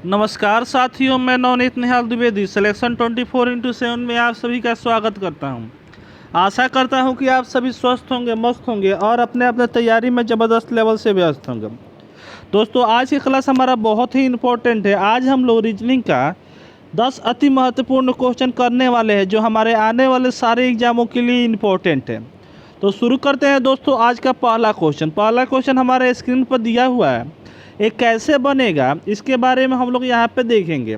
नमस्कार साथियों, मैं नवनीत निहाल द्विवेदी सिलेक्शन 24x7 में आप सभी का स्वागत करता हूं। आशा करता हूं कि आप सभी स्वस्थ होंगे, मस्त होंगे और अपने अपने तैयारी में ज़बरदस्त लेवल से व्यस्त होंगे। दोस्तों, आज की क्लास हमारा बहुत ही इम्पोर्टेंट है। आज हम लोग रीजनिंग का 10 अति महत्वपूर्ण क्वेश्चन करने वाले हैं जो हमारे आने वाले सारे एग्जामों के लिए इम्पोर्टेंट है। तो शुरू करते हैं दोस्तों। आज का पहला क्वेश्चन हमारे स्क्रीन पर दिया हुआ है। ये कैसे बनेगा इसके बारे में हम लोग यहाँ पे देखेंगे।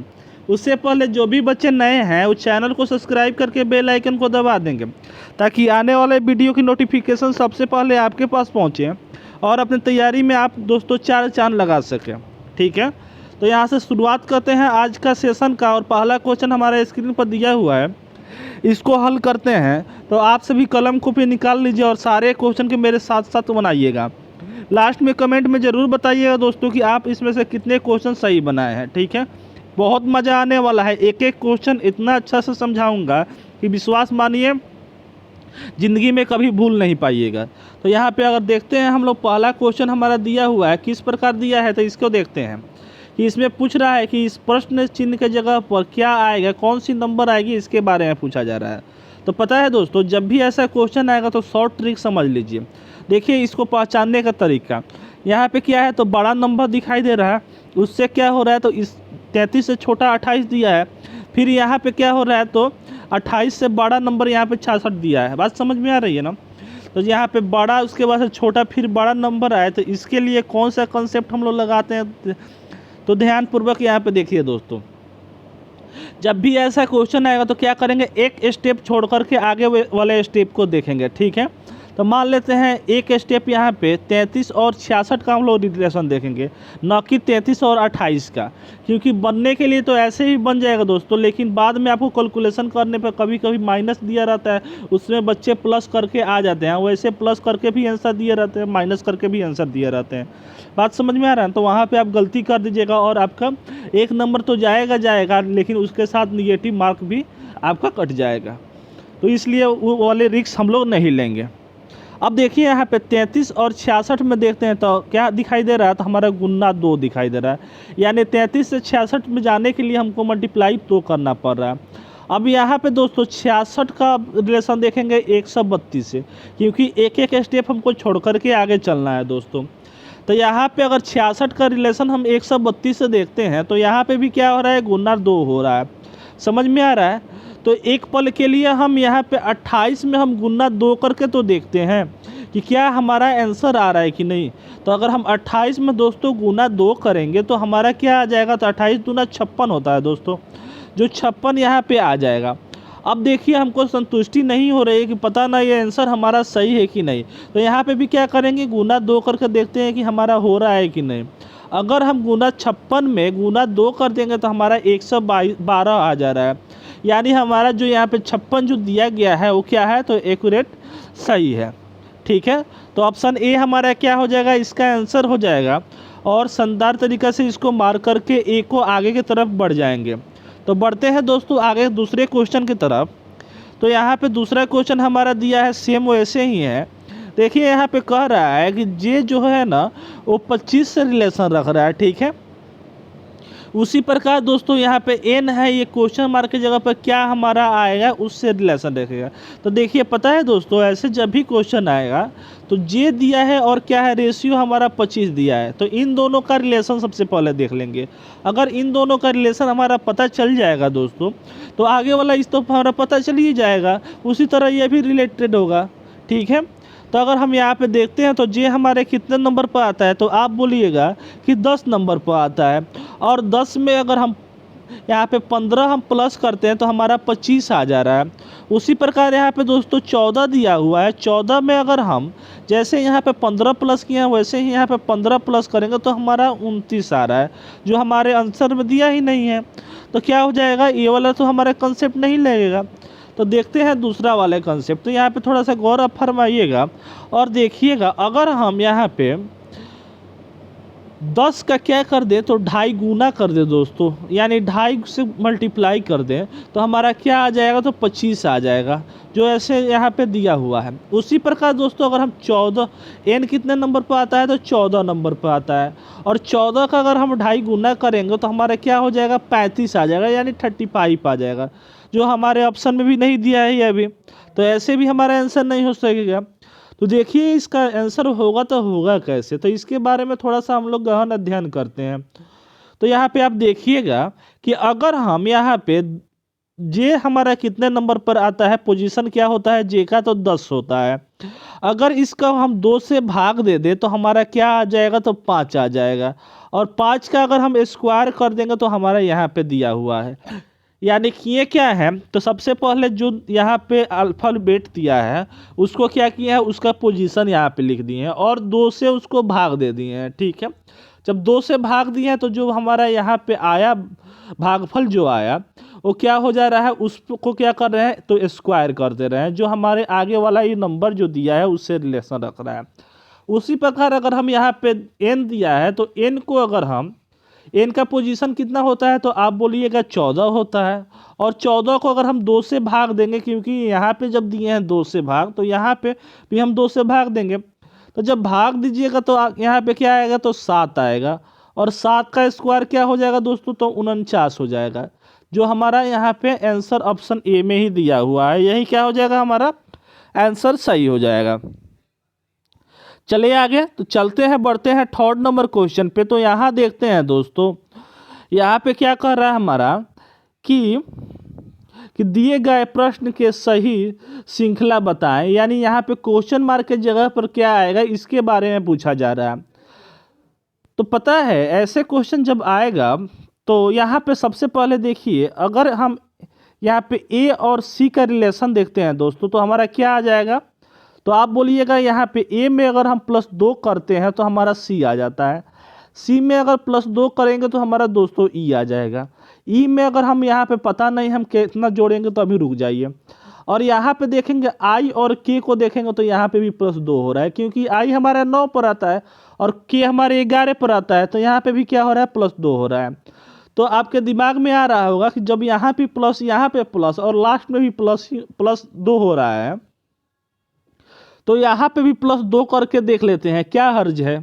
उससे पहले जो भी बच्चे नए हैं उस चैनल को सब्सक्राइब करके बेल आइकन को दबा देंगे ताकि आने वाले वीडियो की नोटिफिकेशन सबसे पहले आपके पास पहुँचे और अपनी तैयारी में आप दोस्तों चार चांद लगा सकें। ठीक है, तो यहाँ से शुरुआत करते हैं आज का सेशन का। और पहला क्वेश्चन हमारे स्क्रीन पर दिया हुआ है, इसको हल करते हैं। तो आप सभी कलम कॉपी निकाल लीजिए और सारे क्वेश्चन के मेरे साथ साथ बनाइएगा। लास्ट में कमेंट में ज़रूर बताइएगा दोस्तों कि आप इसमें से कितने क्वेश्चन सही बनाए हैं। ठीक है, बहुत मज़ा आने वाला है। एक एक क्वेश्चन इतना अच्छा से समझाऊंगा कि विश्वास मानिए ज़िंदगी में कभी भूल नहीं पाइएगा। तो यहाँ पे अगर देखते हैं हम लोग, पहला क्वेश्चन हमारा दिया हुआ है। किस प्रकार दिया है तो इसको देखते हैं कि इसमें पूछ रहा है कि इस प्रश्न चिन्ह के जगह पर क्या आएगा, कौन सी नंबर आएगी, इसके बारे में पूछा जा रहा है। तो पता है दोस्तों, जब भी ऐसा क्वेश्चन आएगा तो शॉर्ट ट्रिक समझ लीजिए। देखिए इसको पहचानने का तरीका, यहाँ पे क्या है तो बड़ा नंबर दिखाई दे रहा है, उससे क्या हो रहा है तो इस 33 से छोटा 28 दिया है। फिर यहाँ पे क्या हो रहा है तो 28 से बड़ा नंबर यहाँ पे 66 दिया है। बात समझ में आ रही है ना। तो यहाँ पे बड़ा, उसके बाद से छोटा, फिर बड़ा नंबर आए तो इसके लिए कौन सा कंसेप्ट हम लोग लगाते हैं तो ध्यानपूर्वक यहाँ पे देखिए दोस्तों। जब भी ऐसा क्वेश्चन आएगा तो क्या करेंगे, एक स्टेप छोड़ करके आगे वाले स्टेप को देखेंगे। ठीक है, तो मान लेते हैं एक स्टेप यहाँ पे 33 और 66 का हम लोग रिलेशन देखेंगे, न कि 33 और 28 का। क्योंकि बनने के लिए तो ऐसे ही बन जाएगा दोस्तों, लेकिन बाद में आपको कैलकुलेशन करने पर कभी कभी माइनस दिया रहता है, उसमें बच्चे प्लस करके आ जाते हैं। वैसे प्लस करके भी आंसर दिए रहते हैं, माइनस करके भी आंसर दिए रहते हैं। बात समझ में आ रहा है। तो वहाँ पर आप गलती कर दीजिएगा और आपका एक नंबर तो जाएगा, लेकिन उसके साथ निगेटिव मार्क भी आपका कट जाएगा। तो इसलिए वो वाले रिस्क हम लोग नहीं लेंगे। अब देखिए यहाँ पे 33 और 66 में देखते हैं तो क्या दिखाई दे रहा है तो हमारा गुना 2 दिखाई दे रहा है। यानी 33 से 66 में जाने के लिए हमको मल्टीप्लाई 2 करना पड़ रहा है। अब यहाँ पे दोस्तों 66 का रिलेशन देखेंगे 132 से, क्योंकि एक एक स्टेप हमको छोड़ करके आगे चलना है दोस्तों। तो यहाँ पे अगर 66 का रिलेशन हम 132 से देखते हैं तो यहाँ पे भी क्या हो रहा है, गुना 2 हो रहा है। समझ में आ रहा है। तो एक पल के लिए हम यहाँ पे 28 में हम गुना 2 करके तो देखते हैं कि क्या हमारा आंसर आ रहा है कि नहीं। तो अगर हम 28 में दोस्तों गुना 2 करेंगे तो हमारा क्या आ जाएगा, तो 28 दूना 56 होता है दोस्तों, जो 56 यहाँ पे आ जाएगा। अब देखिए हमको संतुष्टि नहीं हो रही है कि पता ना ये आंसर हमारा सही है कि नहीं। तो यहाँ पे भी क्या करेंगे, गुना 2 करके देखते हैं कि हमारा हो रहा है कि नहीं। अगर हम गुना 56 में गुना 2 कर देंगे तो हमारा 112 आ जा रहा है। यानी हमारा जो यहाँ पे 56 जो दिया गया है वो क्या है तो एक्यूरेट सही है। ठीक है, तो ऑप्शन ए हमारा क्या हो जाएगा, इसका आंसर हो जाएगा। और शानदार तरीक़े से इसको मार करके ए को आगे की तरफ बढ़ जाएंगे। तो बढ़ते हैं दोस्तों आगे दूसरे क्वेश्चन की तरफ। तो यहाँ पे दूसरा क्वेश्चन हमारा दिया है, सेम वैसे ही है। देखिए यहाँ पे कह रहा है कि जे जो है ना वो 25 से रिलेशन रख रहा है। ठीक है, उसी प्रकार दोस्तों यहाँ पे एन है, ये क्वेश्चन मार्क की जगह पर क्या हमारा आएगा उससे रिलेशन रखेगा। तो देखिए पता है दोस्तों, ऐसे जब भी क्वेश्चन आएगा तो जे दिया है और क्या है, रेशियो हमारा 25 दिया है। तो इन दोनों का रिलेशन सबसे पहले देख लेंगे। अगर इन दोनों का रिलेशन हमारा पता चल जाएगा दोस्तों तो आगे वाला इस तो हमारा पता चल ही जाएगा, उसी तरह ये भी रिलेटेड होगा। ठीक है, तो अगर हम यहाँ पे देखते हैं तो जे हमारे कितने नंबर पर आता है, तो आप बोलिएगा कि 10 नंबर पर आता है। और 10 में अगर हम यहाँ पे 15 हम प्लस करते हैं तो हमारा 25 आ जा रहा है। उसी प्रकार यहाँ पे दोस्तों 14 दिया हुआ है। 14 में अगर हम जैसे यहाँ पे 15 प्लस किए हैं वैसे ही यहाँ पे 15 प्लस करेंगे तो हमारा 29 आ रहा है, जो हमारे आंसर में दिया ही नहीं है। तो क्या हो जाएगा, ये वाला तो हमारा कंसेप्ट नहीं लगेगा। तो देखते हैं दूसरा वाले कंसेप्ट। तो यहाँ पे थोड़ा सा गौर फरमाइएगा और देखिएगा। अगर हम यहाँ पे 10 का क्या कर दे तो 2.5 गुना कर दे दोस्तों, यानी 2.5 से मल्टीप्लाई कर दें तो हमारा क्या आ जाएगा, तो 25 आ जाएगा, जो ऐसे यहाँ पे दिया हुआ है। उसी प्रकार दोस्तों अगर हम 14, एन कितने नंबर पर आता है, तो 14 नंबर पर आता है, और 14 का अगर हम 2.5 गुना करेंगे तो हमारा क्या हो जाएगा, 35 आ जाएगा, यानी 35 आ जाएगा, जो हमारे ऑप्शन में भी नहीं दिया है ये अभी। तो ऐसे भी हमारा आंसर नहीं हो सकेगा। तो देखिए इसका आंसर होगा तो होगा कैसे, तो इसके बारे में थोड़ा सा हम लोग गहन अध्ययन करते हैं। तो यहाँ पे आप देखिएगा कि अगर हम यहाँ पे जे हमारा कितने नंबर पर आता है, पोजीशन क्या होता है जे का, तो 10 होता है। अगर इसका हम 2 से भाग दे दे तो हमारा क्या आ जाएगा, तो 5 आ जाएगा, और 5 का अगर हम स्क्वायर कर देंगे तो हमारा यहाँ पे दिया हुआ है। यानी कि ये क्या है, तो सबसे पहले जो यहाँ पे अल्फ़ाबेट दिया है उसको क्या किया है, उसका पोजीशन यहाँ पे लिख दिए हैं और 2 से उसको भाग दे दिए हैं। ठीक है, जब 2 से भाग दिए हैं तो जो हमारा यहाँ पे आया भागफल जो आया वो क्या हो जा रहा है, उसको क्या कर रहे हैं, तो स्क्वायर कर दे रहे हैं, जो हमारे आगे वाला ये नंबर जो दिया है उससे रिलेशन रख रहा है। उसी प्रकार अगर हम यहाँ पे एन दिया है तो एन को अगर हम, एन का पोजीशन कितना होता है, तो आप बोलिएगा 14 होता है, और 14 को अगर हम 2 से भाग देंगे, क्योंकि यहाँ पे जब दिए हैं 2 से भाग, तो यहाँ पे भी हम 2 से भाग देंगे, तो जब भाग दीजिएगा तो यहाँ पे क्या आएगा, तो 7 आएगा, और 7 का स्क्वायर क्या हो जाएगा दोस्तों, तो 49 हो जाएगा, जो हमारा यहाँ पे आंसर ऑप्शन ए में ही दिया हुआ है, यही क्या हो जाएगा, हमारा आंसर सही हो जाएगा। चलिए आगे तो चलते हैं, बढ़ते हैं थर्ड नंबर क्वेश्चन पे। तो यहाँ देखते हैं दोस्तों, यहाँ पे क्या कर रहा है हमारा कि दिए गए प्रश्न के सही श्रृंखला बताएं, यानी यहाँ पे क्वेश्चन मार्क के जगह पर क्या आएगा इसके बारे में पूछा जा रहा है। तो पता है ऐसे क्वेश्चन जब आएगा तो यहाँ पे सबसे पहले देखिए, अगर हम यहाँ पे ए और सी का रिलेशन देखते हैं दोस्तों, तो हमारा क्या आ जाएगा, तो आप बोलिएगा यहाँ पे ए में अगर हम +2 करते हैं तो हमारा सी आ जाता है, सी में अगर +2 करेंगे तो हमारा दोस्तों ई आ जाएगा, ई में अगर हम यहाँ पे पता नहीं हम कितना जोड़ेंगे तो अभी रुक जाइए, और यहाँ पे देखेंगे आई और के को देखेंगे तो यहाँ पे भी +2 हो रहा है, क्योंकि आई हमारा 9 पर आता है और के हमारे 11 पर आता है, तो यहाँ पे भी क्या हो रहा है, +2 हो रहा है। तो आपके दिमाग में आ रहा होगा कि जब यहाँ पे प्लस, यहाँ पे प्लस और लास्ट में भी +2 हो रहा है, तो यहाँ पे भी +2 करके देख लेते हैं, क्या हर्ज है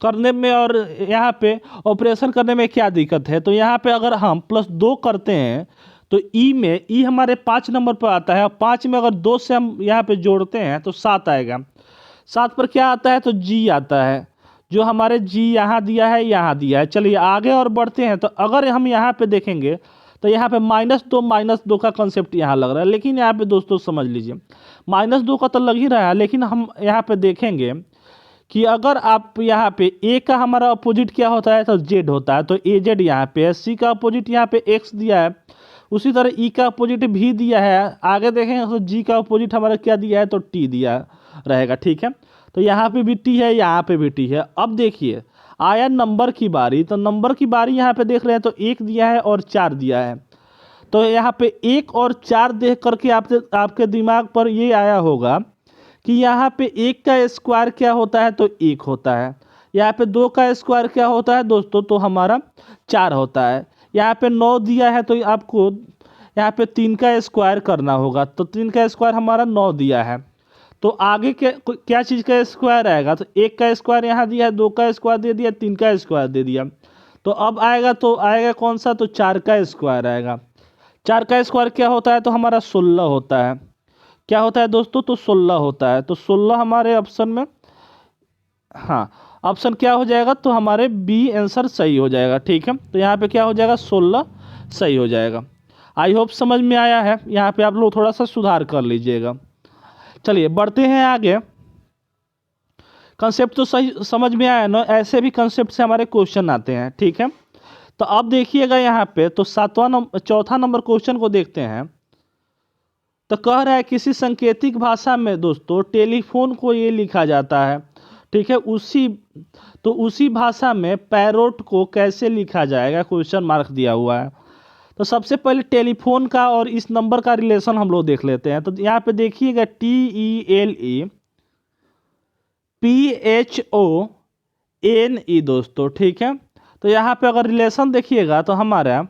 करने में, और यहाँ पे ऑपरेशन करने में क्या दिक्कत है। तो यहाँ पे अगर हम +2 करते हैं तो ई में, ई हमारे 5 नंबर पर आता है, और 5 में अगर 2 से हम यहाँ पे जोड़ते हैं तो 7 आएगा, 7 पर क्या आता है, तो जी आता है, जो हमारे जी यहाँ दिया है, यहाँ दिया है। चलिए आगे और बढ़ते हैं, तो अगर हम यहाँ पे देखेंगे तो यहाँ पे -2 का कंसेप्ट यहाँ लग रहा है, लेकिन यहाँ पे दोस्तों समझ लीजिए -2 का तो लग ही रहा है, लेकिन हम यहाँ पे देखेंगे कि अगर आप यहाँ पे ए का हमारा अपोजिट क्या होता है, तो जेड होता है, तो ए जेड यहाँ पे है, सी का अपोजिट यहाँ पे एक्स दिया है, उसी तरह ई का अपोजिट भी दिया है, आगे देखेंगे तो जी का अपोजिट हमारा क्या दिया है, तो टी दिया रहेगा। ठीक है, तो यहाँ पे भी टी है, यहाँ पे भी टी है। अब देखिए आया नंबर की बारी, तो नंबर की बारी यहाँ पे देख रहे हैं तो 1 दिया है और 4 दिया है, तो यहाँ पे 1 और 4 देख करके आपके दिमाग पर ये आया होगा कि यहाँ पे 1 का स्क्वायर क्या होता है, तो 1 होता है, यहाँ पे 2 का स्क्वायर क्या होता है दोस्तों, तो हमारा 4 होता है, यहाँ पे 9 दिया है तो आपको यहाँ पे 3 का स्क्वायर करना होगा, तो 3 का स्क्वायर हमारा 9 दिया है, तो आगे के क्या चीज़ का स्क्वायर आएगा, तो 1 का स्क्वायर यहाँ दिया है, 2 का स्क्वायर दे दिया, 3 का स्क्वायर दे दिया, तो अब आएगा, तो आएगा कौन सा, तो 4 का स्क्वायर आएगा। 4 का स्क्वायर क्या होता है, तो हमारा 16 होता है, क्या होता है दोस्तों, तो 16 होता है, तो 16 हमारे ऑप्शन में, हाँ ऑप्शन क्या हो जाएगा, तो हमारे बी आंसर सही हो जाएगा। ठीक है, तो यहाँ पे क्या हो जाएगा, 16 सही हो जाएगा। आई होप समझ में आया है, यहाँ पे आप लोग थोड़ा सा सुधार कर लीजिएगा। चलिए बढ़ते हैं आगे, कंसेप्ट तो सही समझ में आया ना, ऐसे भी कंसेप्ट से हमारे क्वेश्चन आते हैं। ठीक है, तो अब देखिएगा यहाँ पे, तो चौथा नंबर क्वेश्चन को देखते हैं। तो कह रहा है किसी सांकेतिक भाषा में दोस्तों टेलीफोन को ये लिखा जाता है। ठीक है, उसी भाषा में पैरोट को कैसे लिखा जाएगा, क्वेश्चन मार्क दिया हुआ है। तो सबसे पहले टेलीफोन का और इस नंबर का रिलेशन हम लोग देख लेते हैं। तो यहाँ पे देखिएगा TELEPHONE NE दोस्तों, ठीक है। तो यहाँ पे अगर रिलेशन देखिएगा तो हमारा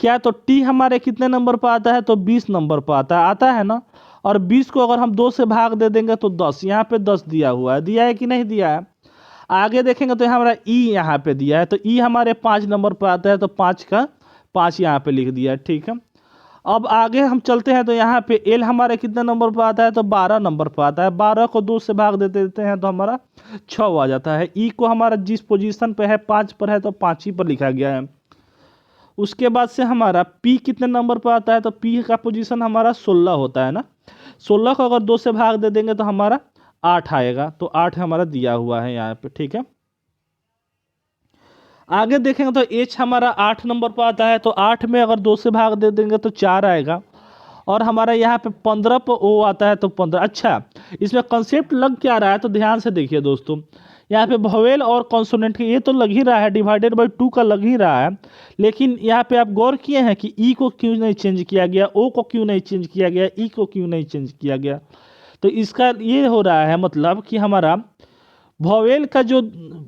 क्या, तो टी हमारे कितने नंबर पर आता है, तो 20 नंबर पर आता है ना। और 20 को अगर हम 2 से भाग दे देंगे तो 10, यहाँ पे 10 दिया हुआ है, दिया है कि नहीं दिया है। आगे देखेंगे तो हमारा ई यहाँ पे दिया है, तो ई हमारे 5 नंबर पर आता है, तो 5 का 5 यहाँ पे लिख दिया है, ठीक है। अब आगे हम चलते हैं तो यहाँ पे एल हमारे कितने नंबर पर आता है, तो 12 नंबर पर आता है। 12 को 2 से भाग देते हैं तो हमारा 6 आ जाता है। ई को हमारा जिस पोजीशन पे है 5 पर है, तो 5 ही पर लिखा गया है। उसके बाद से हमारा पी कितने नंबर पर आता है, तो पी का पोजीशन हमारा 16 होता है ना। 16 को अगर 2 से भाग दे देंगे तो हमारा 8 आएगा, तो 8 हमारा दिया हुआ है यहाँ पे, ठीक है। आगे देखेंगे तो एच हमारा 8 नंबर पर आता है, तो 8 में अगर 2 से भाग दे देंगे तो 4 आएगा। और हमारा यहाँ पे 15 पर ओ आता है, तो 15। अच्छा, इसमें कंसेप्ट लग क्या रहा है, तो ध्यान से देखिए दोस्तों। यहाँ पे वोवेल और कॉन्सोनेंट ये तो लग ही रहा है, डिवाइडेड बाई 2 का लग ही रहा है। लेकिन यहाँ पे आप गौर किए हैं कि ई को क्यों नहीं चेंज किया गया, ओ को क्यों नहीं चेंज किया गया, ई को क्यों नहीं चेंज किया गया। तो इसका ये हो रहा है मतलब कि हमारा वोवेल का जो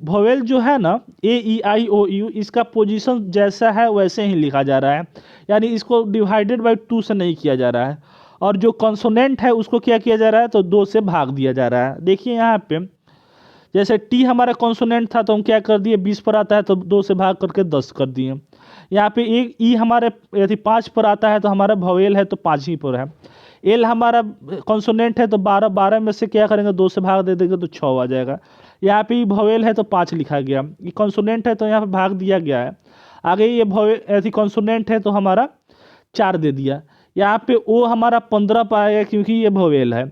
वोवेल जो है ना, A E I O U, इसका पोजीशन जैसा है वैसे ही लिखा जा रहा है, यानी इसको डिवाइडेड बाई 2 से नहीं किया जा रहा है। और जो कॉन्सोनेंट है उसको क्या किया जा रहा है, तो 2 से भाग दिया जा रहा है। देखिए यहाँ पे जैसे टी हमारा कॉन्सोनेंट था तो हम क्या कर दिए, 20 पर आता है तो 2 से भाग करके 10 कर दिए। यहाँ पे एक ई हमारे यदि 5 पर आता है तो हमारा वोवेल है तो 5 ही पर है। एल हमारा कॉन्सोनेंट है तो 12 में से क्या करेंगे, 2 से भाग दे देंगे तो 6 आ जाएगा। यहाँ पे वोवेल है तो 5 लिखा गया, ये कॉन्सोनेंट है तो यहाँ पे भाग दिया गया है। आगे ये वोवेल यदि कॉन्सोनेंट है तो हमारा 4 दे दिया। यहाँ पे ओ हमारा 15 पर आएगा क्योंकि ये वोवेल है।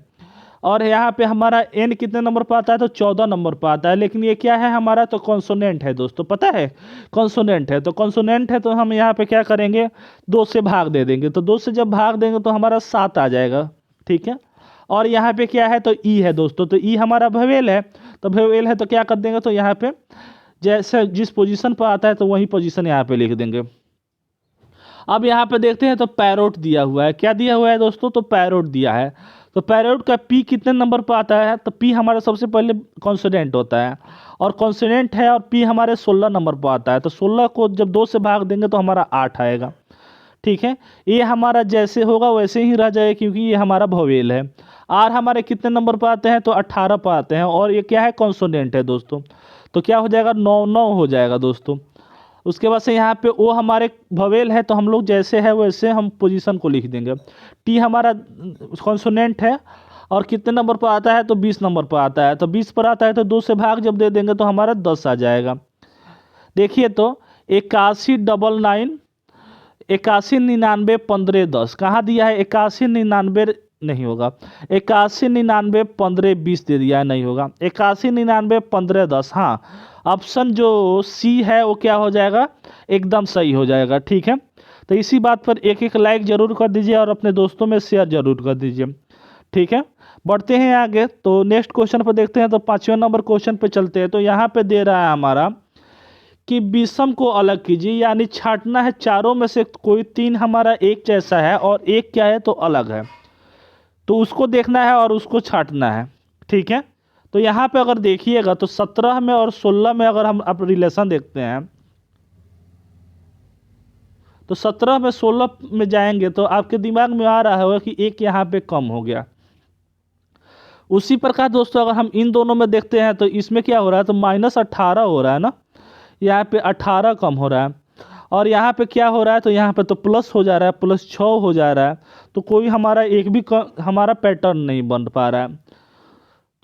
और यहाँ पे हमारा एन कितने नंबर पर आता है, तो 14 नंबर पर आता है। लेकिन ये क्या है हमारा, तो कॉन्सोनेंट है दोस्तों, पता है कॉन्सोनेंट है। तो कॉन्सोनेंट है तो हम यहाँ पे क्या करेंगे, 2 से भाग दे देंगे। तो 2 से जब भाग देंगे तो हमारा 7 आ जाएगा, ठीक है। और यहाँ पे क्या है, तो ई है दोस्तों, तो ई हमारा वोवेल है। तो वोवेल है तो क्या कर देंगे, तो यहाँ पे जैसे जिस पोजीशन पर आता है तो वही पोजीशन यहाँ पे लिख देंगे। अब यहाँ पे देखते हैं तो पैरोट दिया हुआ है, क्या दिया हुआ है दोस्तों, तो पैरोट दिया है। तो पैरोट का पी कितने नंबर पर आता है, तो पी हमारा सबसे पहले कॉन्सोनेंट होता है, और कॉन्सोनेंट है और पी हमारे 16 नंबर पर आता है। तो 16 को जब 2 से भाग देंगे तो हमारा 8 आएगा, ठीक है। ये हमारा जैसे होगा वैसे ही रह जाएगा क्योंकि ये हमारा वोवेल है। आर हमारे कितने नंबर पर आते हैं, तो 18 पर आते हैं, और ये क्या है, कॉन्सोनेंट है दोस्तों। तो क्या हो जाएगा, 9 हो जाएगा दोस्तों। उसके बाद से यहाँ पे ओ हमारे वोवेल है तो हम लोग जैसे है वैसे हम पोजीशन को लिख देंगे। टी हमारा कॉन्सोनेंट है और कितने नंबर पर आता है, तो 20 नंबर पर आता है। तो 20 पर आता है तो 2 से भाग जब दे देंगे तो हमारा 10 आ जाएगा। देखिए तो 8199 8199 15 10 कहाँ दिया है, 8199 नहीं होगा, 8199 15 20 दे दिया है, नहीं होगा। 8199 15 10, हाँ ऑप्शन जो सी है वो क्या हो जाएगा, एकदम सही हो जाएगा, ठीक है। तो इसी बात पर एक लाइक जरूर कर दीजिए और अपने दोस्तों में शेयर जरूर कर दीजिए, ठीक है। बढ़ते हैं आगे, तो नेक्स्ट क्वेश्चन पर देखते हैं। तो 5वें नंबर क्वेश्चन पे चलते हैं। तो यहाँ पे दे रहा है हमारा कि विषम को अलग कीजिए, यानी छांटना है चारों में से कोई 3 हमारा एक जैसा है और एक क्या है, तो अलग है। तो उसको देखना है और उसको छांटना है, ठीक है। तो यहाँ पे अगर देखिएगा तो 17 में और 16 में अगर हम अब रिलेशन देखते हैं तो 17 में 16 में जाएंगे तो आपके दिमाग में आ रहा होगा कि एक यहाँ पे कम हो गया। उसी प्रकार दोस्तों अगर हम इन दोनों में देखते हैं तो इसमें क्या हो रहा है, तो -18 हो रहा है ना, यहाँ पे 18 कम हो रहा है। और यहाँ पे क्या हो रहा है, तो यहाँ पे तो प्लस हो जा रहा है, +6 हो जा रहा है। तो कोई हमारा एक भी हमारा पैटर्न नहीं बन पा रहा है।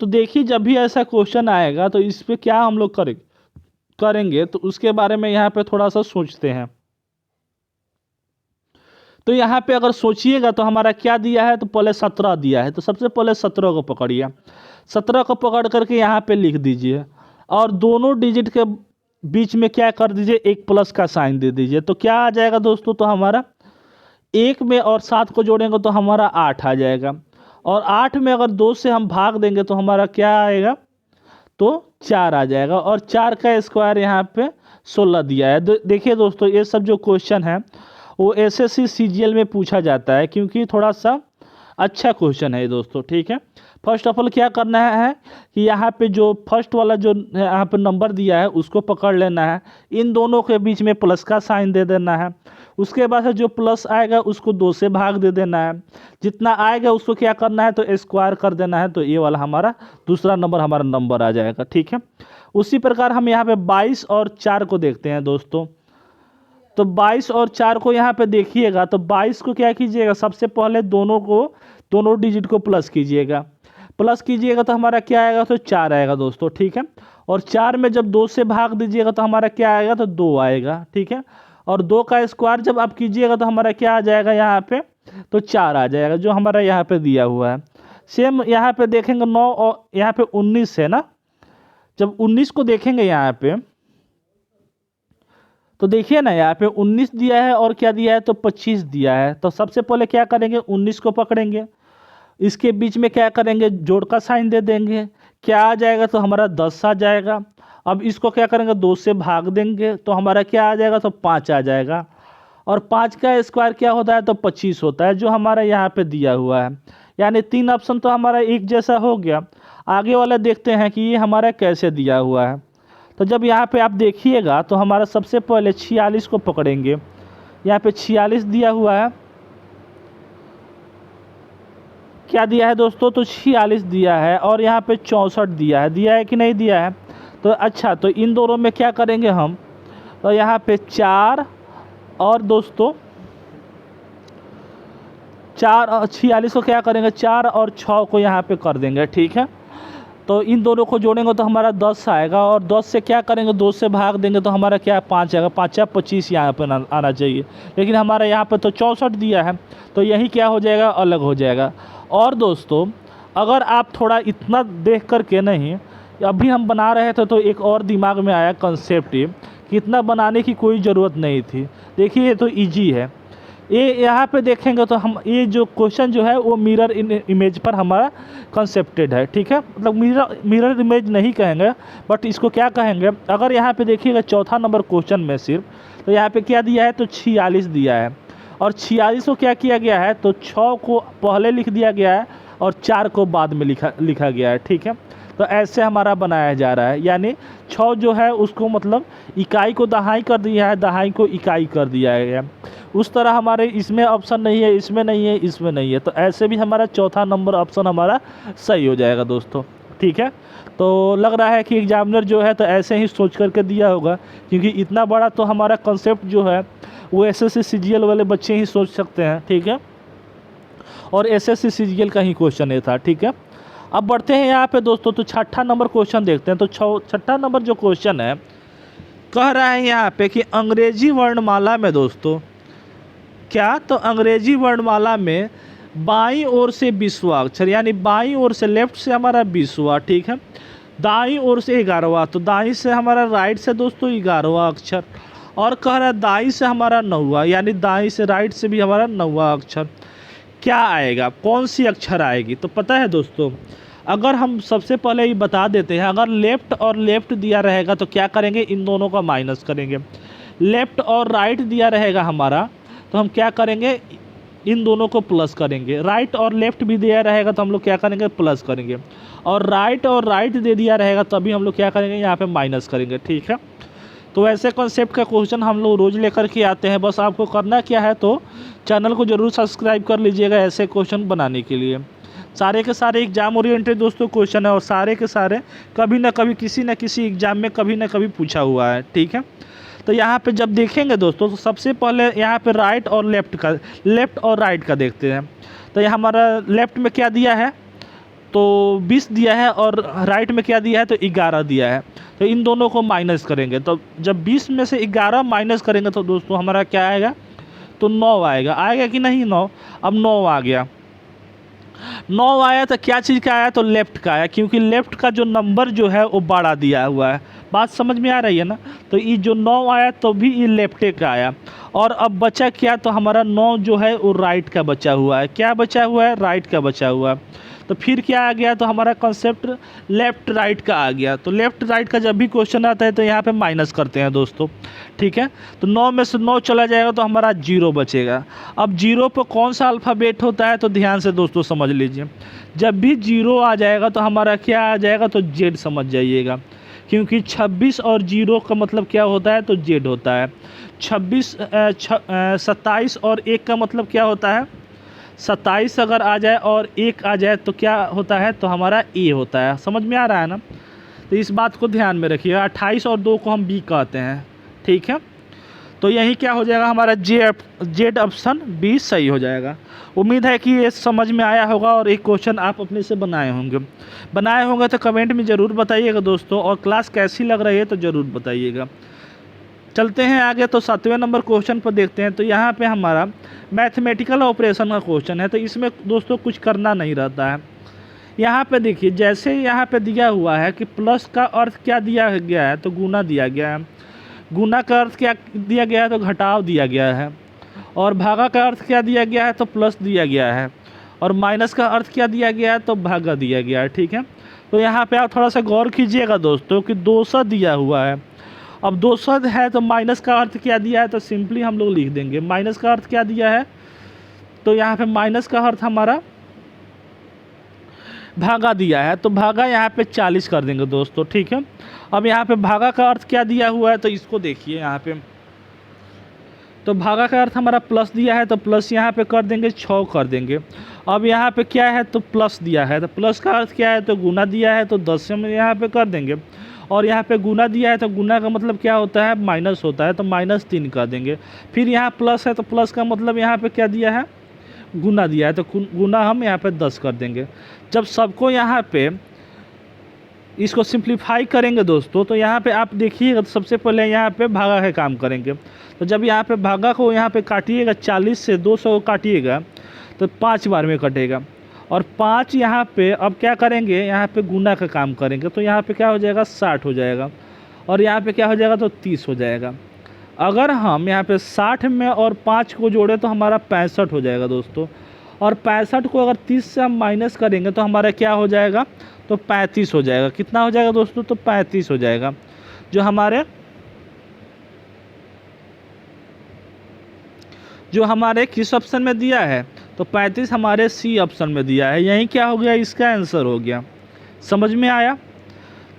तो देखिए जब भी ऐसा क्वेश्चन आएगा तो इस पे क्या हम लोग करेंगे तो उसके बारे में यहाँ पे थोड़ा सा सोचते हैं। तो यहाँ पे अगर सोचिएगा तो हमारा क्या दिया है, तो पहले 17 दिया है। तो सबसे पहले 17 को पकड़िए, 17 को पकड़ करके यहाँ पे लिख दीजिए और दोनों डिजिट के बीच में क्या कर दीजिए, एक प्लस का साइन दे दीजिए। तो क्या आ जाएगा दोस्तों, तो हमारा 1 में और 7 को जोड़ेंगे तो हमारा 8 आ जाएगा। और 8 में अगर 2 से हम भाग देंगे तो हमारा क्या आएगा, तो 4 आ जाएगा। और 4 का स्क्वायर यहाँ पे 16 दिया है। देखिए दोस्तों ये सब जो क्वेश्चन है वो SSC CGL में पूछा जाता है क्योंकि थोड़ा सा अच्छा क्वेश्चन है दोस्तों, ठीक है। फर्स्ट ऑफ ऑल क्या करना है कि यहाँ पे जो फर्स्ट वाला जो यहाँ पे नंबर दिया है उसको पकड़ लेना है, इन दोनों के बीच में प्लस का साइन दे देना है। उसके बाद जो प्लस आएगा उसको 2 से भाग दे देना है, जितना आएगा उसको क्या करना है तो स्क्वायर कर देना है, तो ये वाला हमारा दूसरा नंबर हमारा नंबर आ जाएगा। ठीक है, उसी प्रकार हम यहाँ पे 22 और 4 को देखते हैं दोस्तों। तो 22 और 4 को यहाँ पे देखिएगा तो 22 को क्या कीजिएगा, सबसे पहले दोनों डिजिट को प्लस कीजिएगा, तो हमारा क्या आएगा तो 4 आएगा दोस्तों। ठीक है, और 4 में जब 2 से भाग दीजिएगा तो हमारा क्या आएगा तो 2 आएगा। ठीक है, और 2 का स्क्वायर जब आप कीजिएगा तो हमारा क्या आ जाएगा यहाँ पे तो 4 आ जाएगा, जो हमारा यहाँ पे दिया हुआ है। सेम यहाँ पे देखेंगे 9 और यहाँ पे 19 है ना, जब 19 को देखेंगे यहाँ पे तो देखिए ना, यहाँ पे 19 दिया है और क्या दिया है तो 25 दिया है। तो सबसे पहले क्या करेंगे, 19 को पकड़ेंगे, इसके बीच में क्या करेंगे जोड़ का साइन दे देंगे, क्या आ जाएगा तो हमारा 10 आ जाएगा। अब इसको क्या करेंगे 2 से भाग देंगे तो हमारा क्या आ जाएगा तो 5 आ जाएगा, और 5 का स्क्वायर क्या होता है तो 25 होता है, जो हमारा यहाँ पे दिया हुआ है। यानी 3 ऑप्शन तो हमारा एक जैसा हो गया। आगे वाला देखते हैं कि ये हमारा कैसे दिया हुआ है। तो जब यहाँ पे आप देखिएगा तो हमारा सबसे पहले 46 को पकड़ेंगे, यहाँ पे 46 दिया हुआ है, क्या दिया है दोस्तों तो 46 दिया है, और यहाँ पे 64 दिया है कि नहीं दिया है। तो अच्छा, तो इन दोनों में क्या करेंगे हम, तो यहाँ पे 4 और दोस्तों 4 और 46 को क्या करेंगे 4 और 6 को यहाँ पे कर देंगे। ठीक है, तो इन दोनों को जोड़ेंगे तो हमारा 10 आएगा, और 10 से क्या करेंगे 2 से भाग देंगे तो हमारा क्या 5 आएगा, 5 या 25 यहाँ पर आना चाहिए, लेकिन हमारा यहाँ पे तो 64 दिया है, तो यही क्या हो जाएगा अलग हो जाएगा। और दोस्तों अगर आप थोड़ा इतना देख कर के नहीं, अभी हम बना रहे थे तो एक और दिमाग में आया कंसेप्ट कि इतना बनाने की कोई ज़रूरत नहीं थी। देखिए ये तो इजी है, ये यहाँ पे देखेंगे तो हम ये जो क्वेश्चन जो है वो मिरर इमेज पर हमारा कंसेप्टेड है। ठीक है, मतलब मिरर इमेज नहीं कहेंगे, बट इसको क्या कहेंगे, अगर यहाँ पे देखिएगा चौथा नंबर क्वेश्चन में सिर्फ, तो यहाँ पे क्या दिया है तो 46 दिया है, और 46 को क्या किया गया है तो 6 को पहले लिख दिया गया है और 4 को बाद में लिखा गया है। ठीक है, तो ऐसे हमारा बनाया जा रहा है, यानी 6 जो है उसको मतलब इकाई को दहाई कर दिया है, दहाई को इकाई कर दिया है। उस तरह हमारे इसमें ऑप्शन नहीं है, इसमें नहीं है, इसमें नहीं है, तो ऐसे भी हमारा चौथा नंबर ऑप्शन हमारा सही हो जाएगा दोस्तों। ठीक है, तो लग रहा है कि एग्जामिनर जो है तो ऐसे ही सोच करके दिया होगा, क्योंकि इतना बड़ा तो हमारा कंसेप्ट जो है वो एसएससी सीजीएल वाले बच्चे ही सोच सकते हैं। ठीक है, और एसएससी सीजीएल का ही क्वेश्चन ये था। ठीक है, अब बढ़ते हैं यहाँ पे दोस्तों, तो छठा नंबर क्वेश्चन देखते हैं। तो छठा नंबर जो क्वेश्चन है कह रहा है यहाँ पे कि अंग्रेजी वर्णमाला में दोस्तों क्या, तो अंग्रेजी वर्णमाला में बाईं ओर से 20वां अक्षर, यानी बाईं ओर से लेफ्ट से हमारा 20वां, ठीक है, दाईं ओर से 11वां, तो दाईं से हमारा राइट से दोस्तों 11वां अक्षर, और कह रहा है दाईं से हमारा 9वां, यानी दाईं से राइट से भी हमारा 9वां अक्षर। क्या आएगा, कौन सी अक्षर आएगी, तो पता है दोस्तों, अगर हम सबसे पहले ये बता देते हैं, अगर लेफ़्ट और लेफ़्ट दिया रहेगा तो क्या करेंगे, इन दोनों का माइनस करेंगे। लेफ़्ट और राइट दिया रहेगा हमारा तो हम क्या करेंगे, इन दोनों को प्लस करेंगे। राइट और लेफ़्ट भी दिया रहेगा तो हम लोग क्या करेंगे, प्लस करेंगे। और राइट दे दिया रहेगा तभी हम लोग क्या करेंगे, यहाँ पे माइनस करेंगे। ठीक है, तो ऐसे कॉन्सेप्ट का क्वेश्चन हम लोग रोज़ लेकर के आते हैं। बस आपको करना क्या है, तो चैनल को ज़रूर सब्सक्राइब कर लीजिएगा ऐसे क्वेश्चन बनाने के लिए। सारे के सारे एग्जाम ओरिएंटेड दोस्तों क्वेश्चन है, और सारे के सारे कभी ना कभी किसी न किसी एग्ज़ाम में कभी ना कभी पूछा हुआ है। ठीक है, तो यहाँ पे जब देखेंगे दोस्तों तो सबसे पहले यहाँ पे लेफ़्ट और राइट का देखते हैं। तो ये हमारा लेफ़्ट में क्या दिया है तो 20 दिया है, और राइट में क्या दिया है तो 11 दिया है। तो इन दोनों को माइनस करेंगे, तो जब 20 में से 11 माइनस करेंगे तो दोस्तों हमारा क्या आएगा तो 9 आएगा कि नहीं, 9। अब 9 आ गया, 9 आया तो क्या चीज़ का आया तो लेफ़्ट का आया, क्योंकि लेफ़्ट का जो नंबर जो है वो बड़ा दिया हुआ है। बात समझ में आ रही है ना, तो ये जो 9 आया तो भी ये लेफ्ट का आया। और अब बचा क्या, तो हमारा 9 जो है वो राइट का बचा हुआ है। क्या बचा हुआ है, राइट का बचा हुआ है। तो फिर क्या आ गया, तो हमारा कॉन्सेप्ट लेफ़्ट राइट का आ गया। तो लेफ़्ट राइट का जब भी क्वेश्चन आता है तो यहाँ पे माइनस करते हैं दोस्तों, ठीक है। तो 9 में से 9 चला जाएगा तो हमारा 0 बचेगा। अब 0 पर कौन सा अल्फ़ाबेट होता है, तो ध्यान से दोस्तों समझ लीजिए। जब भी 0 आ जाएगा तो हमारा क्या आ जाएगा, तो जेड समझ जाइएगा, क्योंकि 26 और 0 का मतलब क्या होता है, तो जेड होता है। 27 और 1 का मतलब क्या होता है, 27 अगर आ जाए और 1 आ जाए तो क्या होता है, तो हमारा ए होता है। समझ में आ रहा है ना, तो इस बात को ध्यान में रखिएगा। 28 और 2 को हम बी कहते हैं, ठीक है। तो यही क्या हो जाएगा, हमारा जेड ऑप्शन बी सही हो जाएगा। उम्मीद है कि ये समझ में आया होगा और एक क्वेश्चन आप अपने से बनाए होंगे तो कमेंट में ज़रूर बताइएगा दोस्तों, और क्लास कैसी लग रही है तो ज़रूर बताइएगा। चलते हैं आगे, तो 7वें नंबर क्वेश्चन पर देखते हैं। तो यहाँ पे हमारा मैथमेटिकल ऑपरेशन का क्वेश्चन है, तो इसमें दोस्तों कुछ करना नहीं रहता है। यहाँ पे देखिए, जैसे यहाँ पे दिया हुआ है कि प्लस का अर्थ क्या दिया गया है, तो गुना दिया गया है। गुना का अर्थ क्या दिया गया है, तो घटाव दिया गया है। और भागा का अर्थ क्या दिया गया है, तो प्लस दिया गया है। और माइनस का अर्थ क्या दिया गया है, तो भागा दिया गया है, ठीक है। तो यहाँ पे आप थोड़ा सा गौर कीजिएगा दोस्तों कि 200 दिया हुआ है। अब 200 है तो माइनस का अर्थ क्या दिया है, तो सिंपली हम लोग लिख देंगे माइनस का अर्थ क्या दिया है, तो यहाँ पे माइनस का अर्थ हमारा भागा दिया है, तो भागा यहाँ पे 40 कर देंगे दोस्तों, ठीक है। अब यहाँ पे भागा का अर्थ क्या दिया हुआ है, तो इसको देखिए यहाँ पे, तो भागा का अर्थ हमारा प्लस दिया है, तो प्लस यहाँ पे कर देंगे 6 कर देंगे। अब यहाँ पे क्या है, तो प्लस दिया है, तो प्लस का अर्थ क्या है, तो गुना दिया है, तो 10 से हम यहाँ पे कर देंगे। और यहाँ पे गुना दिया है, तो गुना का मतलब क्या होता है, माइनस होता है, तो -3 कर देंगे। फिर यहाँ प्लस है, तो प्लस का मतलब यहाँ पे क्या दिया है, गुना दिया है, तो गुना हम यहाँ पे 10 कर देंगे। जब सबको यहाँ पे इसको सिंप्लीफाई करेंगे दोस्तों, तो यहाँ पे आप देखिएगा, तो सबसे पहले यहाँ पे भागा का काम करेंगे। तो जब यहाँ पे भागा को यहाँ पे काटिएगा, 40 से 200 को काटिएगा तो 5 बार में कटेगा। और 5 यहाँ पे अब क्या करेंगे, यहाँ पे गुना का काम करेंगे, तो यहाँ पे क्या हो जाएगा, 60 हो जाएगा। और यहाँ पे क्या हो जाएगा, तो 30 हो जाएगा। अगर हम यहाँ पे 60 में और 5 को जोड़े तो हमारा 65 हो जाएगा दोस्तों। और 65 को अगर 30 से हम माइनस करेंगे तो हमारा क्या हो जाएगा, तो 35 हो जाएगा। कितना हो जाएगा दोस्तों, तो 35 हो जाएगा, जो हमारे किस ऑप्शन में दिया है, तो 35 हमारे सी ऑप्शन में दिया है। यही क्या हो गया, इसका आंसर हो गया। समझ में आया।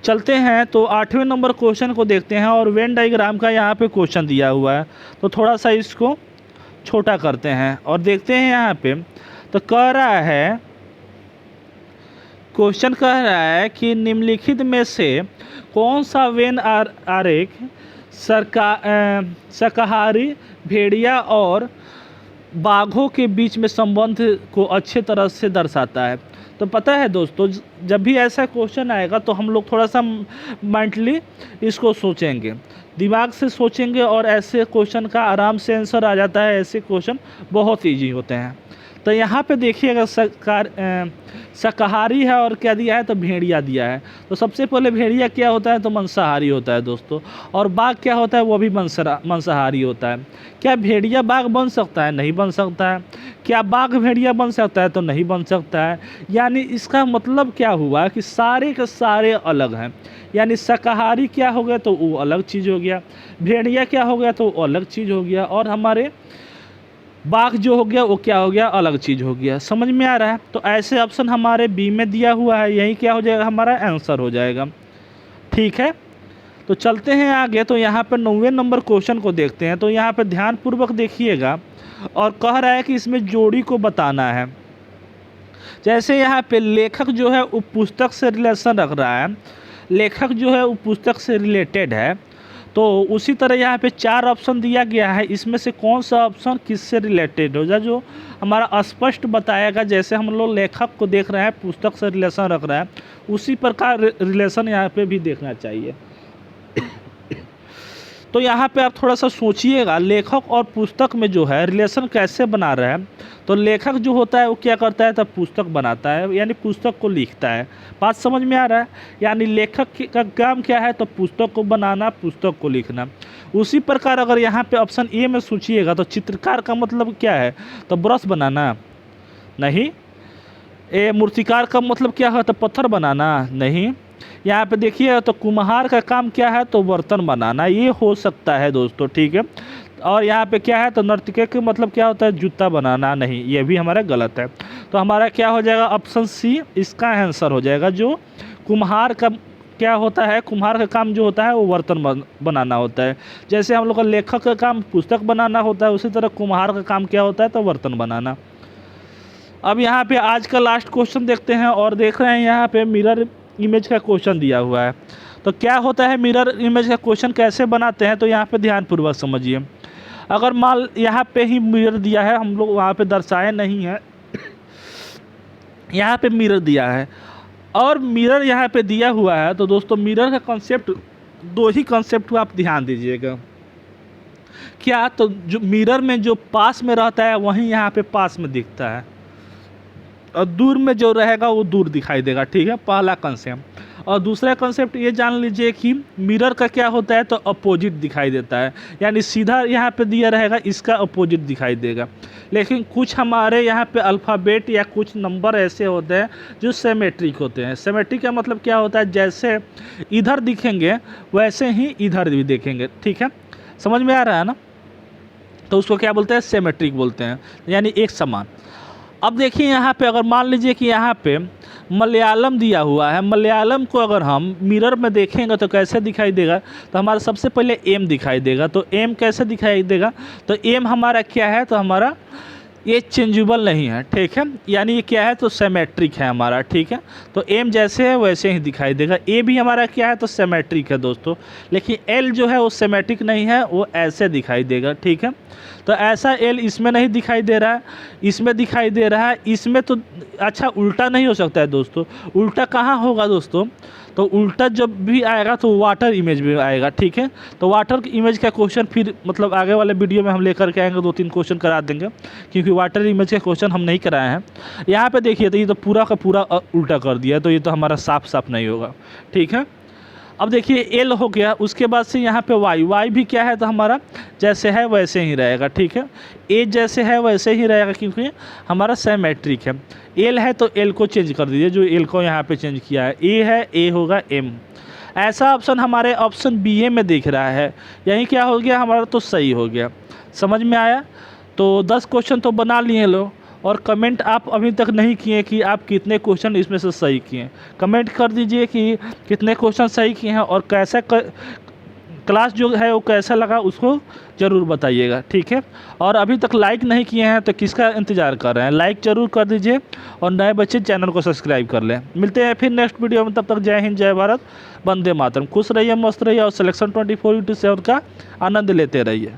चलते हैं तो 8वें नंबर क्वेश्चन को देखते हैं, और वेन डायग्राम का यहाँ पे क्वेश्चन दिया हुआ है, तो थोड़ा सा इसको छोटा करते हैं और देखते हैं यहाँ पे। तो कह रहा है, क्वेश्चन कह रहा है कि निम्नलिखित में से कौन सा वेन आरेख शाकाहारी भेड़िया और बाघों के बीच में संबंध को अच्छे तरह से दर्शाता है। तो पता है दोस्तों, जब भी ऐसा क्वेश्चन आएगा तो हम लोग थोड़ा सा मेंटली इसको सोचेंगे, दिमाग से सोचेंगे, और ऐसे क्वेश्चन का आराम से आंसर आ जाता है। ऐसे क्वेश्चन बहुत ईजी होते हैं। तो यहाँ पे देखिएगा, शाकाहारी है और क्या दिया है, तो भेड़िया दिया है। तो सबसे पहले भेड़िया क्या होता है, तो मांसाहारी होता है दोस्तों। और बाघ क्या होता है, वो भी मांसाहारी होता है। क्या भेड़िया बाघ बन सकता है, नहीं बन सकता है। क्या बाघ भेड़िया बन सकता है, तो नहीं बन सकता है। यानी इसका मतलब क्या हुआ कि सारे के सारे अलग हैं। यानी शाकाहारी क्या हो गया, तो वो अलग चीज़ हो गया। भेड़िया क्या हो गया, तो वो अलग चीज़ हो गया। और हमारे बाघ जो हो गया वो क्या हो गया, अलग चीज़ हो गया। समझ में आ रहा है। तो ऐसे ऑप्शन हमारे बी में दिया हुआ है, यही क्या हो जाएगा, हमारा आंसर हो जाएगा, ठीक है। तो चलते हैं आगे, तो यहाँ पर 9वें नंबर क्वेश्चन को देखते हैं। तो यहाँ पर ध्यानपूर्वक देखिएगा, और कह रहा है कि इसमें जोड़ी को बताना है। जैसे यहाँ पे लेखक जो है वो पुस्तक से रिलेशन रख रहा है, लेखक जो है वो पुस्तक से रिलेटेड है, तो उसी तरह यहाँ पे 4 ऑप्शन दिया गया है। इसमें से कौन सा ऑप्शन किससे रिलेटेड हो जाए, जो हमारा स्पष्ट बताएगा। जैसे हम लोग लेखक को देख रहे हैं, पुस्तक से रिलेशन रख रहा है, उसी प्रकार रिलेशन यहाँ पे भी देखना चाहिए। तो यहाँ पे आप थोड़ा सा सोचिएगा, लेखक और पुस्तक में जो है रिलेशन कैसे बना रहा है। तो लेखक जो होता है वो क्या करता है, तब पुस्तक बनाता है, यानी पुस्तक को लिखता है। बात समझ में आ रहा है। यानी लेखक का काम क्या है, तो पुस्तक को बनाना, पुस्तक को लिखना। उसी प्रकार अगर यहाँ पे ऑप्शन ए में सोचिएगा, तो चित्रकार का मतलब क्या है, तो ब्रश बनाना नहीं, ए मूर्तिकार का मतलब क्या है, तो पत्थर बनाना नहीं। यहाँ पे देखिए तो कुम्हार का काम क्या है, तो बर्तन बनाना, ये हो सकता है दोस्तों, ठीक है। और यहाँ पे क्या है, तो नर्तकी का मतलब क्या होता है, जूता बनाना, नहीं, ये भी हमारा गलत है। तो हमारा क्या हो जाएगा, ऑप्शन सी इसका आंसर हो जाएगा। जो कुम्हार का क्या होता है, कुम्हार का काम जो होता है वो बर्तन बनाना होता है। जैसे हम लोग का लेखक का काम पुस्तक बनाना होता है, उसी तरह कुम्हार का काम क्या होता है, तो बर्तन बनाना। अब यहाँ पे आज का लास्ट क्वेश्चन देखते हैं, और देख रहे हैं यहाँ पे मिरर इमेज का क्वेश्चन दिया हुआ है। तो क्या होता है मिरर इमेज का क्वेश्चन कैसे बनाते हैं, तो यहाँ पे ध्यानपूर्वक समझिए। अगर मान यहाँ पे ही मिरर दिया है, हम लोग वहाँ पे दर्शाए नहीं है, यहाँ पे मिरर दिया है और मिरर यहाँ पे दिया हुआ है, तो दोस्तों मिरर का कॉन्सेप्ट, दो ही कॉन्सेप्ट को आप ध्यान दीजिएगा। क्या, तो जो मिरर में जो पास में रहता है वहीं यहाँ पे पास में दिखता है, और दूर में जो रहेगा वो दूर दिखाई देगा, ठीक है, पहला कंसेप्ट। और दूसरा कंसेप्ट ये जान लीजिए कि मिरर का क्या होता है, तो अपोजिट दिखाई देता है, यानी सीधा यहाँ पे दिया रहेगा, इसका अपोजिट दिखाई देगा। लेकिन कुछ हमारे यहाँ पे अल्फ़ाबेट या कुछ नंबर ऐसे होते हैं जो सिमेट्रिक होते हैं। सिमेट्रिक का मतलब क्या होता है, जैसे इधर दिखेंगे वैसे ही इधर भी देखेंगे, ठीक है, समझ में आ रहा है ना। तो उसको क्या बोलते हैं, सिमेट्रिक बोलते हैं, यानी एक समान। अब देखिए यहाँ पे अगर मान लीजिए कि यहाँ पे मलयालम दिया हुआ है, मलयालम को अगर हम मिरर में देखेंगे तो कैसे दिखाई देगा, तो हमारा सबसे पहले एम दिखाई देगा। तो एम कैसे दिखाई देगा, तो एम हमारा क्या है, तो हमारा ये चेंजेबल नहीं है, ठीक है, यानी ये क्या है, तो सिमेट्रिक है हमारा, ठीक है। तो एम जैसे है वैसे ही दिखाई देगा। ए भी हमारा क्या है, तो सिमेट्रिक है दोस्तों, लेकिन एल जो है वो सिमेट्रिक नहीं है, वो ऐसे दिखाई देगा, ठीक है। तो ऐसा एल इसमें नहीं दिखाई दे रहा है, इसमें दिखाई दे रहा है, इसमें तो अच्छा उल्टा नहीं हो सकता है दोस्तों। उल्टा कहाँ होगा दोस्तों, तो उल्टा जब भी आएगा तो वाटर इमेज में आएगा, ठीक है। तो वाटर इमेज का क्वेश्चन फिर मतलब आगे वाले वीडियो में हम लेकर के आएंगे, 2-3 क्वेश्चन करा देंगे, क्योंकि वाटर इमेज का क्वेश्चन हम नहीं कराए हैं। यहाँ पे देखिए तो ये तो पूरा का पूरा उल्टा कर दिया, तो ये तो हमारा साफ साफ नहीं होगा, ठीक है। अब देखिए एल हो गया, उसके बाद से यहाँ पे वाई, वाई भी क्या है, तो हमारा जैसे है वैसे ही रहेगा, ठीक है। ए जैसे है वैसे ही रहेगा, क्योंकि हमारा सिमेट्रिक है। एल है तो एल को चेंज कर दीजिए, जो एल को यहाँ पे चेंज किया है। ए है, ए होगा एम। ऐसा ऑप्शन हमारे ऑप्शन बी ए में दिख रहा है, यही क्या हो गया हमारा, तो सही हो गया। समझ में आया। तो 10 क्वेश्चन तो बना लिए लो, और कमेंट आप अभी तक नहीं किए कि आप कितने क्वेश्चन इसमें से सही किए। कमेंट कर दीजिए कि कितने क्वेश्चन सही किए हैं, और कैसा क्लास जो है वो कैसा लगा उसको ज़रूर बताइएगा, ठीक है। और अभी तक लाइक नहीं किए हैं तो किसका इंतज़ार कर रहे हैं, लाइक ज़रूर कर दीजिए, और नए बच्चे चैनल को सब्सक्राइब कर लें। मिलते हैं फिर नेक्स्ट वीडियो में, तब तक जय हिंद, जय भारत, वंदे मातरम। खुश रहिए, मस्त रहिए, और सिलेक्शन 24x7 का आनंद लेते रहिए।